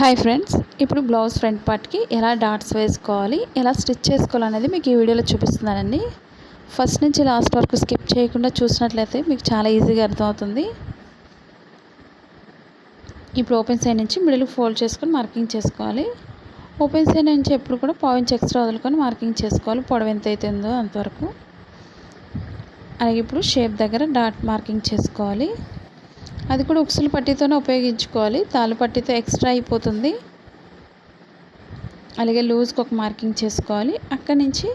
Hi friends, ఇప్పుడు blouse front పార్ట్కి ఎలా డాట్స్ వేసుకోవాలి, ఎలా స్టిచ్ చేసుకోవాలనేది మీకు ఈ వీడియోలో చూపిస్తున్నానండి. ఫస్ట్ నుంచి లాస్ట్ వరకు స్కిప్ చేయకుండా చూసినట్లయితే మీకు చాలా ఈజీగా అర్థమవుతుంది. ఇప్పుడు ఓపెన్ సైడ్ నుంచి మిడిల్ ఫోల్డ్ చేసుకొని మార్కింగ్ చేసుకోవాలి. ఓపెన్ సైడ్ నుంచి ఎప్పుడు కూడా పావు ఇంచ్ ఎక్స్ట్రా వదులుకొని మార్కింగ్ చేసుకోవాలి, పొడవు ఎంత అవుతుందో అంతవరకు. అలాగే ఇప్పుడు షేప్ దగ్గర డాట్ మార్కింగ్ చేసుకోవాలి. అది కూడా ఉక్సులు పట్టీతోనే ఉపయోగించుకోవాలి, తాళ్ళు పట్టీతో ఎక్స్ట్రా అయిపోతుంది. అలాగే లూజ్కి ఒక మార్కింగ్ చేసుకోవాలి. అక్కడి నుంచి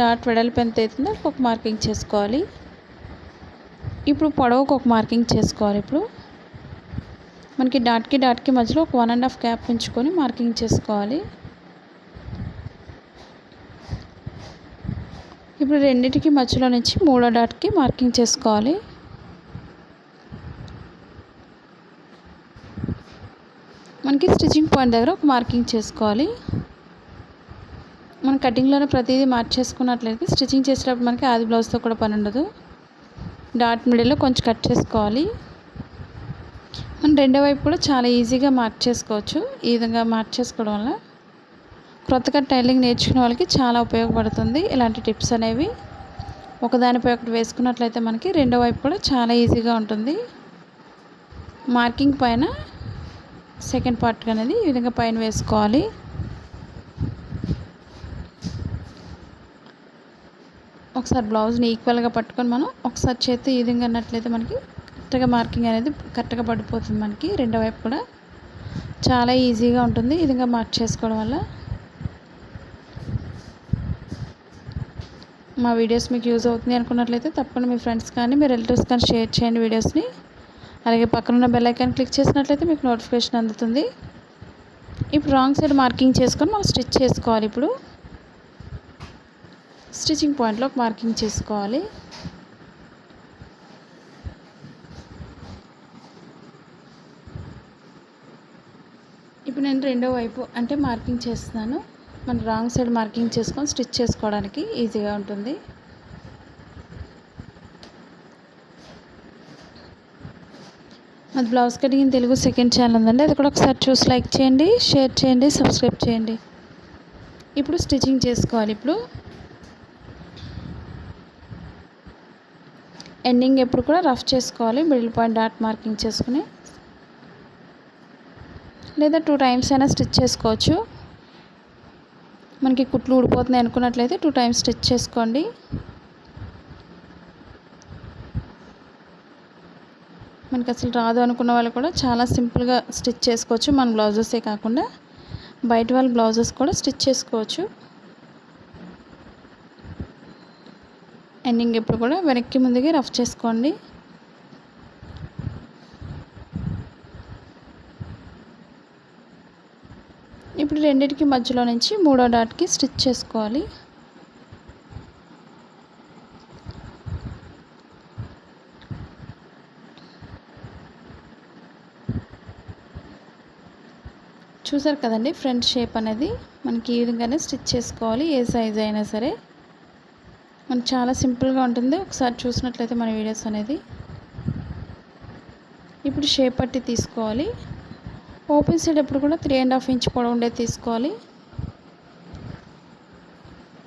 డాట్ వెడల్పు ఎంత అవుతుందో ఒక మార్కింగ్ చేసుకోవాలి. ఇప్పుడు పొడవుకు ఒక మార్కింగ్ చేసుకోవాలి. ఇప్పుడు మనకి డాట్కి మధ్యలో ఒక 1.5 గ్యాప్ ఉంచుకొని మార్కింగ్ చేసుకోవాలి. ఇప్పుడు రెండింటికి మధ్యలో నుంచి మూడో డాట్కి మార్కింగ్ చేసుకోవాలి. మనకి స్టిచ్చింగ్ పాయింట్ దగ్గర ఒక మార్కింగ్ చేసుకోవాలి. మన కటింగ్లోనే ప్రతిదీ మార్చేసుకున్నట్లయితే స్టిచ్చింగ్ చేసేటప్పుడు మనకి ఆది బ్లౌజ్తో కూడా పని ఉండదు. డాట్ మిడిల్లో కొంచెం కట్ చేసుకోవాలి. మనం రెండో వైపు కూడా చాలా ఈజీగా మార్చేసుకోవచ్చు. ఈ విధంగా మార్చేసుకోవడం వల్ల క్రొత్తగా టైలింగ్ నేర్చుకునే వాళ్ళకి చాలా ఉపయోగపడుతుంది. ఇలాంటి టిప్స్ అనేవి ఒకదానిపై ఒకటి వేసుకున్నట్లయితే మనకి రెండో వైపు కూడా చాలా ఈజీగా ఉంటుంది. మార్కింగ్ పైన సెకండ్ పార్ట్ అనేది ఈ విధంగా పైన వేసుకోవాలి. ఒకసారి బ్లౌజ్ని ఈక్వల్గా పట్టుకొని మనం ఒకసారి చేతి ఈ విధంగా అన్నట్లయితే మనకి కరెక్ట్గా మార్కింగ్ అనేది కరెక్ట్గా పడిపోతుంది. మనకి రెండో వైపు కూడా చాలా ఈజీగా ఉంటుంది ఈ విధంగా మార్క్ చేసుకోవడం వల్ల. మా వీడియోస్ మీకు యూజ్ అవుతుంది అనుకున్నట్లయితే తప్పకుండా మీ ఫ్రెండ్స్ కానీ మీ రిలేటివ్స్ కానీ షేర్ చేయండి వీడియోస్ని. అలాగే పక్కనున్న బెల్ ఐకాన్ క్లిక్ చేసినట్లయితే మీకు నోటిఫికేషన్ అందుతుంది. ఇప్పుడు రాంగ్ సైడ్ మార్కింగ్ చేసుకొని మనం స్టిచ్ చేసుకోవాలి. ఇప్పుడు స్టిచ్చింగ్ పాయింట్లో ఒక మార్కింగ్ చేసుకోవాలి. ఇప్పుడు నేను రెండో వైపు అంటే మార్కింగ్ చేస్తున్నాను. మనం రాంగ్ సైడ్ మార్కింగ్ చేసుకొని స్టిచ్ చేసుకోవడానికి ఈజీగా ఉంటుంది. అది blouse cutting Telugu second channel ఉందండి, అది కూడా ఒకసారి చూసి లైక్ చేయండి, షేర్ చేయండి, సబ్స్క్రైబ్ చేయండి. ఇప్పుడు స్టిచ్చింగ్ చేసుకోవాలి. ఇప్పుడు ఎండింగ్ ఎప్పుడు కూడా రఫ్ చేసుకోవాలి. మిడిల్ పాయింట్ డాట్ మార్కింగ్ చేసుకుని లేదా 2 టైమ్స్ అయినా స్టిచ్ చేసుకోవచ్చు. మనకి కుట్లు ఊడిపోతున్నాయి అనుకున్నట్లయితే 2 టైమ్స్ స్టిచ్ చేసుకోండి. మనకి అసలు రాదు అనుకున్న వాళ్ళు కూడా చాలా సింపుల్గా స్టిచ్ చేసుకోవచ్చు. మన బ్లౌజెసే కాకుండా బయట వాళ్ళ బ్లౌజెస్ కూడా స్టిచ్ చేసుకోవచ్చు. ఎండింగ్ ఎప్పుడు కూడా వెనక్కి ముందుగా రఫ్ చేసుకోండి. ఇప్పుడు రెండింటికి మధ్యలో నుంచి మూడో డాట్కి స్టిచ్ చేసుకోవాలి. చూసారు కదండి, ఫ్రంట్ షేప్ అనేది మనకి ఈ విధంగానే స్టిచ్ చేసుకోవాలి. ఏ సైజ్ అయినా సరే మనకి చాలా సింపుల్గా ఉంటుంది. ఒకసారి చూసినట్లయితే మన వీడియోస్ అనేది. ఇప్పుడు షేప్ పట్టి తీసుకోవాలి. ఓపెన్ సైడ్ ఎప్పుడు కూడా 3.5 ఇంచ్ పొడవు ఉండేది తీసుకోవాలి.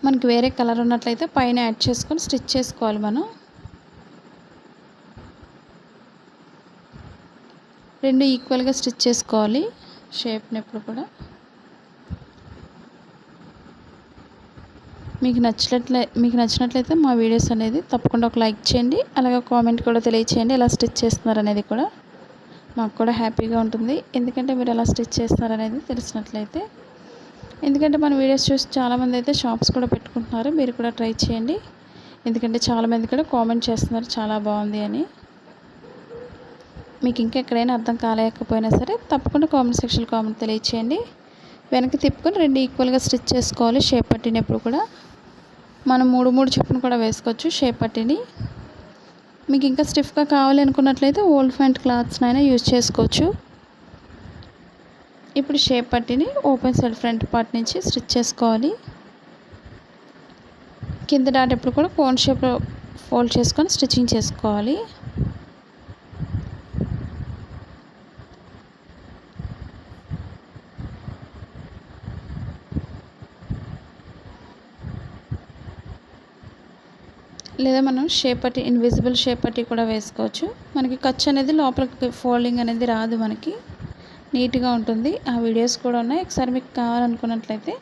మనకి వేరే కలర్ ఉన్నట్లయితే పైన యాడ్ చేసుకొని స్టిచ్ చేసుకోవాలి. మనం రెండు ఈక్వల్గా స్టిచ్ చేసుకోవాలి. షేప్ని ఎప్పుడు కూడా మీకు నచ్చినట్లయితే మా వీడియోస్ అనేది తప్పకుండా ఒక లైక్ చేయండి. అలాగే కామెంట్ కూడా తెలియచేయండి ఎలా స్టిచ్ చేస్తున్నారు అనేది కూడా. మాకు కూడా హ్యాపీగా ఉంటుంది, ఎందుకంటే మీరు ఎలా స్టిచ్ చేస్తున్నారు అనేది తెలిసినట్లయితే. ఎందుకంటే మన వీడియోస్ చూసి చాలామంది అయితే షాప్స్ కూడా పెట్టుకుంటున్నారు. మీరు కూడా ట్రై చేయండి, ఎందుకంటే చాలామంది కూడా కామెంట్ చేస్తున్నారు చాలా బాగుంది అని. మీకు ఇంకా ఎక్కడైనా అర్థం కాలేకపోయినా సరే తప్పకుండా కామెంట్ సెక్షన్లో కామెంట్ తెలియచేయండి. వెనక్కి తిప్పుకొని రెండు ఈక్వల్గా స్టిచ్ చేసుకోవాలి. షేప్ పట్టిని ఎప్పుడు కూడా మనం 3 చొప్పున కూడా వేసుకోవచ్చు షేప్ పట్టిని. మీకు ఇంకా స్టిఫ్గా కావాలి అనుకున్నట్లయితే ఓల్డ్ ఫ్యాంట్ క్లాత్స్నైనా యూజ్ చేసుకోవచ్చు. ఇప్పుడు షేప్ పట్టిని ఓపెన్ సైడ్ ఫ్రంట్ పార్ట్ నుంచి స్టిచ్ చేసుకోవాలి. కింద డాట్ ఎప్పుడు కూడా కోన్ షేప్లో ఫోల్డ్ చేసుకొని స్టిచ్చింగ్ చేసుకోవాలి. లేదా మనం షేప్ పట్టి, ఇన్విజిబుల్ షేప్ పట్టి కూడా వేసుకోవచ్చు. మనకి ఖర్చు అనేది లోపలికి ఫోల్డింగ్ అనేది రాదు, మనకి నీట్గా ఉంటుంది. ఆ వీడియోస్ కూడా ఉన్నాయి. ఒకసారి మీకు కావాలనుకున్నట్లయితే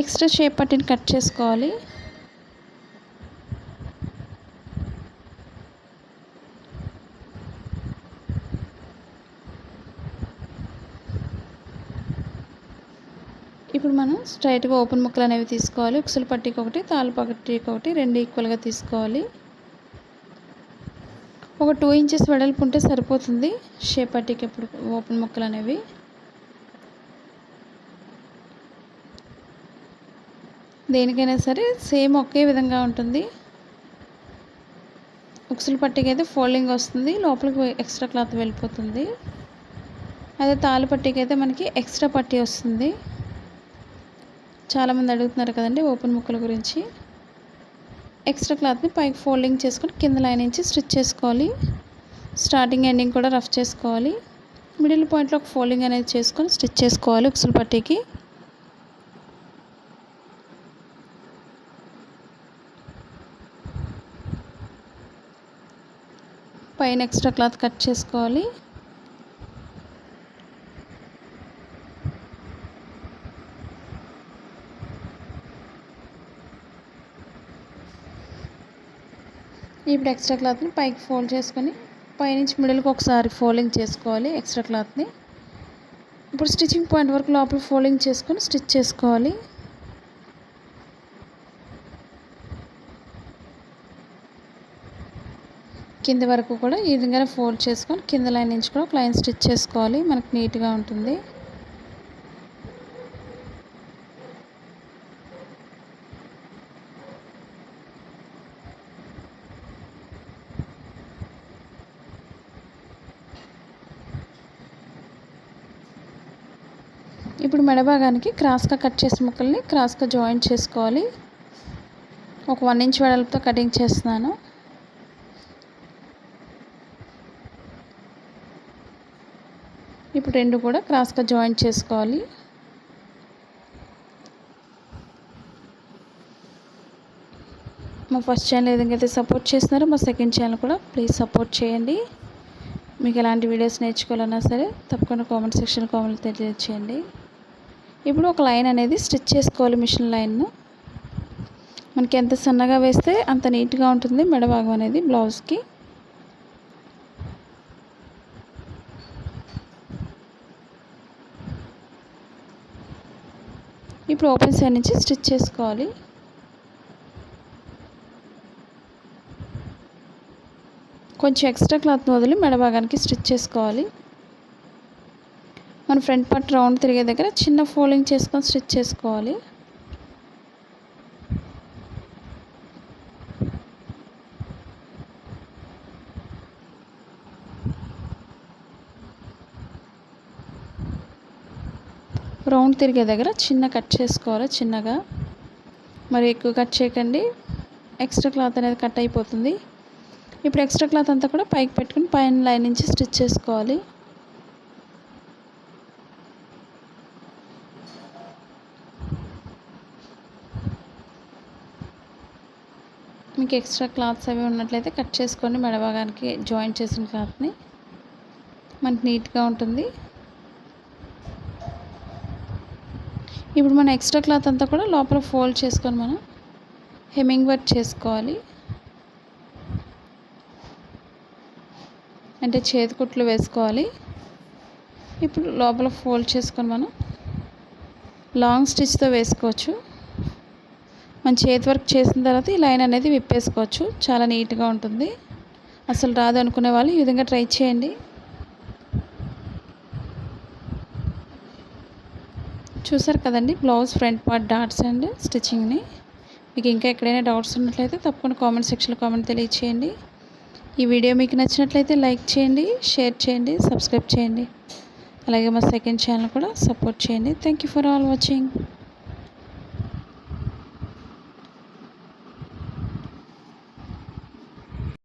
ఎక్స్ట్రా షేప్ పట్టిని కట్ చేసుకోవాలి. ఇప్పుడు మనం స్ట్రైట్గా ఓపెన్ ముక్కలు అనేవి తీసుకోవాలి. ఉక్సులు పట్టీకి ఒకటి, తాళ్ళు పట్టీకి ఒకటి, రెండు ఈక్వల్గా తీసుకోవాలి. ఒక 2 ఇంచెస్ వెడల్పు ఉంటే సరిపోతుంది షేప్ పట్టీకి ఇప్పుడు ఓపెన్ ముక్కలు అనేవి. దేనికైనా సరే సేమ్ ఒకే విధంగా ఉంటుంది. ఉక్సులు పట్టీకి అయితే ఫోల్డింగ్ వస్తుంది, లోపలికి ఎక్స్ట్రా క్లాత్ వెళ్ళిపోతుంది. అదే తాళ్ళు పట్టీకి అయితే మనకి ఎక్స్ట్రా పట్టీ వస్తుంది. చాలామంది అడుగుతున్నారు కదండి ఓపెన్ ముక్కల గురించి. ఎక్స్ట్రా క్లాత్ని పైకి ఫోల్డింగ్ చేసుకొని కింద లైన్ నుంచి స్టిచ్ చేసుకోవాలి. స్టార్టింగ్ ఎండింగ్ కూడా రఫ్ చేసుకోవాలి. మిడిల్ పాయింట్లో ఒక ఫోల్డింగ్ అనేది చేసుకొని స్టిచ్ చేసుకోవాలి ఉక్సులు పట్టీకి. పైన ఎక్స్ట్రా క్లాత్ కట్ చేసుకోవాలి. ఇప్పుడు ఎక్స్ట్రా క్లాత్ని పైకి ఫోల్డ్ చేసుకొని పైనుంచి మిడిల్కి ఒకసారి ఫోల్డింగ్ చేసుకోవాలి ఎక్స్ట్రా క్లాత్ని. ఇప్పుడు స్టిచ్చింగ్ పాయింట్ వరకు లోపల ఫోల్డింగ్ చేసుకొని స్టిచ్ చేసుకోవాలి. కింద వరకు కూడా ఈ విధంగా ఫోల్డ్ చేసుకొని కింద లైన్ నుంచి కూడా ఒక లైన్ స్టిచ్ చేసుకోవాలి, మనకు నీట్గా ఉంటుంది. ఇప్పుడు మెడ భాగానికి క్రాస్గా కట్ చేసిన ముక్కల్ని క్రాస్గా జాయింట్ చేసుకోవాలి. ఒక 1 ఇంచ్ వెడల్పుతో కటింగ్ చేస్తున్నాను. ఇప్పుడు రెండు కూడా క్రాస్గా జాయింట్ చేసుకోవాలి. మా ఫస్ట్ ఛానల్ ఏదైతే సపోర్ట్ చేస్తున్నారో మా సెకండ్ ఛానల్ కూడా ప్లీజ్ సపోర్ట్ చేయండి. మీకు ఎలాంటి వీడియోస్ నేర్చుకోవాలన్నా సరే తప్పకుండా కామెంట్ సెక్షన్ కామెంట్ తెలియజేయండి. ఇప్పుడు ఒక లైన్ అనేది స్టిచ్ చేసుకోవాలి. మిషన్ లైన్ను మనకి ఎంత సన్నగా వేస్తే అంత నీట్గా ఉంటుంది మెడ భాగం అనేది బ్లౌజ్కి. ఇప్పుడు ఓపెన్ సైడ్ నుంచి స్టిచ్ చేసుకోవాలి. కొంచెం ఎక్స్ట్రా క్లాత్ని వదిలి మెడ భాగానికి స్టిచ్ చేసుకోవాలి. మన ఫ్రంట్ పార్ట్ రౌండ్ తిరిగే దగ్గర చిన్న ఫోల్డింగ్ చేసుకొని స్టిచ్ చేసుకోవాలి. రౌండ్ తిరిగే దగ్గర చిన్న కట్ చేసుకోవాలి, చిన్నగా. మరి ఎక్కువ కట్ చేయకండి, ఎక్స్ట్రా క్లాత్ అనేది కట్ అయిపోతుంది. ఇప్పుడు ఎక్స్ట్రా క్లాత్ అంతా కూడా పైకి పెట్టుకుని పైన లైన్ నుంచి స్టిచ్ చేసుకోవాలి. మీకు ఎక్స్ట్రా క్లాత్స్ అవి ఉన్నట్లయితే కట్ చేసుకోండి. మెడ భాగానికి జాయింట్ చేసిన క్లాత్ని మనకి నీట్గా ఉంటుంది. ఇప్పుడు మన ఎక్స్ట్రా క్లాత్ అంతా కూడా లోపల ఫోల్డ్ చేసుకొని మనం హెమ్మింగ్ వర్క్ చేసుకోవాలి. అంటే చేతి కుట్లు వేసుకోవాలి. ఇప్పుడు లోపల ఫోల్డ్ చేసుకొని మనం లాంగ్ స్టిచ్తో వేసుకోవచ్చు. మన చేతి వర్క్ చేసిన తర్వాత ఈ లైన్ అనేది విప్పేసుకోవచ్చు, చాలా నీట్గా ఉంటుంది. అసలు రాదు అనుకునే వాళ్ళు ఈ విధంగా ట్రై చేయండి. చూసారు కదండి blouse front part dots and స్టిచ్చింగ్ని. మీకు ఇంకా ఎక్కడైనా డౌట్స్ ఉన్నట్లయితే తప్పకుండా కామెంట్ సెక్షన్లో కామెంట్ తెలియచేయండి. ఈ వీడియో మీకు నచ్చినట్లయితే లైక్ చేయండి, షేర్ చేయండి, సబ్స్క్రైబ్ చేయండి. అలాగే మా సెకండ్ ఛానల్ కూడా సపోర్ట్ చేయండి. Thank you for all watching.